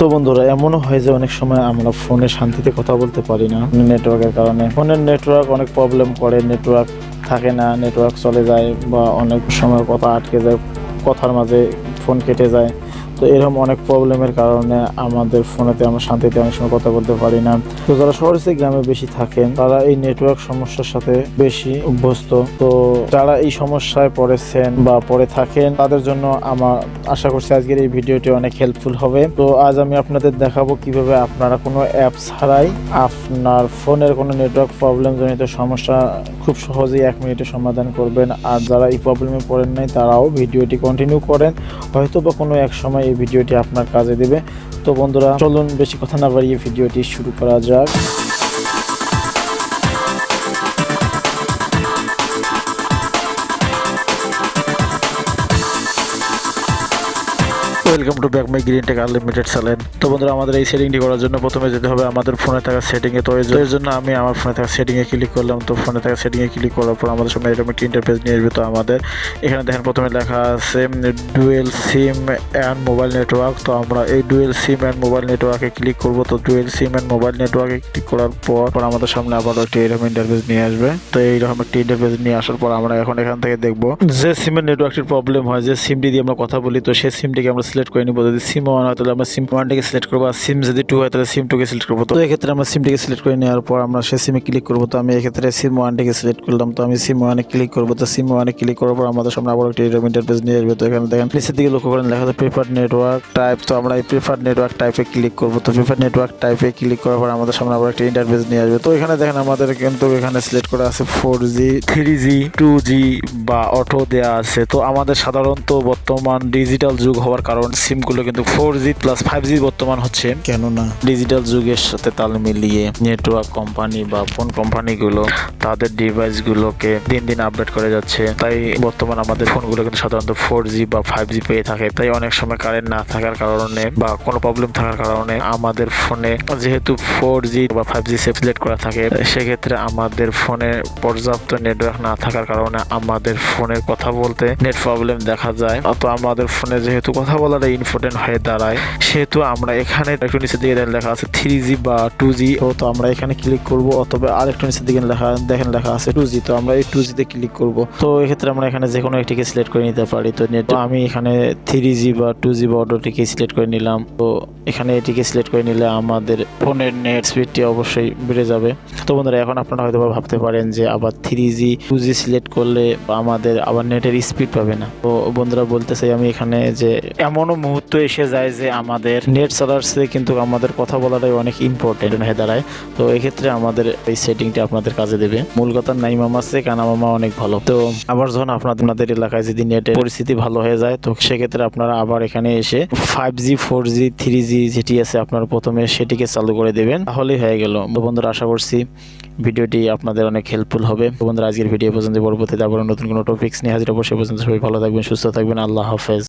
তো বন্ধুরা, এমনও হয় যে অনেক সময় আমরা ফোনে শান্তিতে কথা বলতে পারি না নেটওয়ার্কের কারণে। ফোনের নেটওয়ার্ক অনেক প্রবলেম করে, নেটওয়ার্ক থাকে না, নেটওয়ার্ক চলে যায় বা অনেক সময় কথা আটকে যায়, কথার মাঝে ফোন কেটে যায়। তো এরকম অনেক প্রবলেমের কারণে আমাদের ফোনেতে আমরা শান্তিতে অনেক সময় কথা বলতে পারি না। তো যারা শহরে গ্রামে বেশি থাকেন তারা এই নেটওয়ার্ক সমস্যার সাথে বেশি অভ্যস্ত। তো যারা এই সমস্যায় পড়েছেন বা পড়ে থাকেন তাদের জন্য আমার আশা করছি আজকের এই ভিডিওটি অনেক হেল্পফুল হবে। তো আজ আমি আপনাদের দেখাবো কিভাবে আপনারা কোনো অ্যাপ ছাড়াই আপনার ফোনের কোনো নেটওয়ার্ক প্রবলেম জনিত সমস্যা খুব সহজেই 1 মিনিটে সমাধান করবেন। আর যারা এই প্রবলেমে পড়েন নাই তারাও ভিডিওটি কন্টিনিউ করেন, হয়তো বা কোনো এক সময় এই ভিডিওটি আপনার কাজে দেবে। তো বন্ধুরা, চলুন বেশি কথা না বাড়িয়ে ভিডিওটি শুরু করা যাক। Welcome to back my green take unlimited channel. তো বন্ধুরা, আমাদের এই সেটিংটি করার জন্য প্রথমে যেতে হবে আমাদের ফোনে থাকা সেটিংয়ে। তো এর জন্য আমি আমার ফোনে থাকা সেটিংয়ে ক্লিক করলাম। তো ফোনে থাকা সেটিংয়ে ক্লিক করার পর আমাদের সামনে এরকম একটি ইন্টারফেস নিয়ে আসবে। তো আমাদের এখানে দেখেন প্রথমে লেখা আছে dual SIM and mobile network. তো আমরা এই ডুয়েল সিম অ্যান্ড মোবাইল নেটওয়ার্কে ক্লিক করব। তো ডুয়েল সিম অ্যান্ড মোবাইল নেটওয়ার্কে ক্লিক করার পর আমাদের সামনে আবার একটি এরকম ইন্টারফেস নিয়ে আসবে। তো এইরকম একটি ইন্টারফেস নিয়ে আসার পর আমরা এখন এখান থেকে দেখব যে সিমের নেটওয়ার্কটির প্রবলেম হয়, যে সিমটি দিয়ে আমরা কথা বলি, তো সেই সিমটিকে আমরা সিলেক্ট করে নিব। যদি সিম 1 হয় তাহলে আমরা সিম 1টিকে সিলেক্ট করবো, আর সিম যদি 2 হয় তাহলে সিম 2কে সিলেক্ট করবো। তো এক্ষেত্রে আমরা সিমটিকে সিলেক্ট করে নেওয়ার পর আমরা সেই সিমে ক্লিক করবো। তো আমি এক্ষেত্রে সিম 1টিকে সিলেক্ট করলাম। তো আমি সিম 1এ ক্লিক করবো। তো সিম 1এ ক্লিক করার পর আমাদের সামনে আবার একটি এরকম ইন্টারফেস নিয়ে আসবে। তো এখানে দেখেন নিচের দিকে লক্ষ্য করেন লেখা আছে প্রিফার্ড নেটওয়ার্ক টাইপ। তো আমরা এই প্রিফার্ড নেটওয়ার্ক টাইপে ক্লিক করবো। তো প্রিফার্ড নেটওয়ার্ক টাইপে ক্লিক করার পর আমাদের সামনে আবার একটি ইন্টারফেস নিয়ে আসবে। তো এখানে দেখেন আমাদের কিন্তু এখানে সিলেক্ট করা আছে 4G 3G 2G বা অটো দেয়া আছে। তো আমাদের সাধারণত বর্তমান ডিজিটাল যুগ হওয়ার কারণে সিমগুলো কিন্তু 4G প্লাস 5G বর্তমান হচ্ছে, কেননা ডিজিটাল যুগের সাথে তাল মিলিয়ে নেটওয়ার্ক কোম্পানি বা ফোন কোম্পানিগুলো তাদের ডিভাইসগুলোকে দিন দিন আপডেট করে যাচ্ছে। তাই বর্তমান আমাদের ফোনগুলো কিন্তু সাধারণত 4G বা 5G পেয়ে থাকে। তাই অনেক সময় কারেন্ট না থাকার কারণে বা কোনো প্রবলেম থাকার কারণে আমাদের ফোনে যেহেতু 4G বা 5G সিলেক্ট করা থাকে, সেক্ষেত্রে আমাদের ফোনে পর্যাপ্ত নেটওয়ার্ক না থাকার কারণে আমাদের ফোনের কথা বলতে নেট প্রবলেম দেখা যায়। তো আমাদের ফোনে যেহেতু কথা বলাটা ইম্পর্টেন্ট হয়ে দাঁড়ায়, সেহেতু আমরা এখানে একটু নিচের দিকে লেখা আছে 3G বা 2G। তো আমরা এখানে ক্লিক করব, অথবা আরেকটু নিচের দিকে লেখা আছে 2G। তো আমরা এই 2G তে ক্লিক করব। তো এক্ষেত্রে আমরা এখানে যে কোনো একটিকে সিলেক্ট করে নিতে পারি। তো নেট আমি এখানে 3G বা 2G বা অটোটিকে সিলেক্ট করে নিলাম। তো এখানে এটিকে সিলেক্ট করে নিলে আমাদের ফোনের নেট স্পিডটি অবশ্যই বেড়ে যাবে। তো বন্ধুরা, এখন আপনারা হয়তো ভাবতে পারেন যে আবার 3G 2G সিলেক্ট করলে আমাদের আবার নেটের স্পিড পাবে না। তো বন্ধুরা, বলতে চাই আমি এখানে যে এমনও মুহূর্ত এসে যায় যে আমাদের নেট চালাচ্ছে কিন্তু আমাদের কথা বলাটাই অনেক ইম্পর্টেন্ট হয়ে দাঁড়ায়। তো এক্ষেত্রে আমাদের এই সেটিংটি আপনাদের কাজে দেবে। মূল কথা, নাই মামা আছে কানা মামা অনেক ভালো। তো আবার যখন আপনাদের এলাকায় যদি নেটের পরিস্থিতি ভালো হয়ে যায়, তো সেক্ষেত্রে আপনারা আবার এখানে এসে 5G 4G 3G যেটি আছে আপনারা প্রথমে সেটিকে চালু করে দেবেন, তাহলেই হয়ে গেল। বন্ধুরা, আশা করছি ভিডিওটি আপনাদের অনেক হেল্পফুল হবে। বন্ধুরা, আজকের ভিডিও পর্যন্ত, পরবর্তীতে আবার নতুন কোনো টপিকস নিয়ে হাজির হবো। সে পর্যন্ত সবাই ভালো থাকবেন, সুস্থ থাকবেন। আল্লাহ হাফেজ।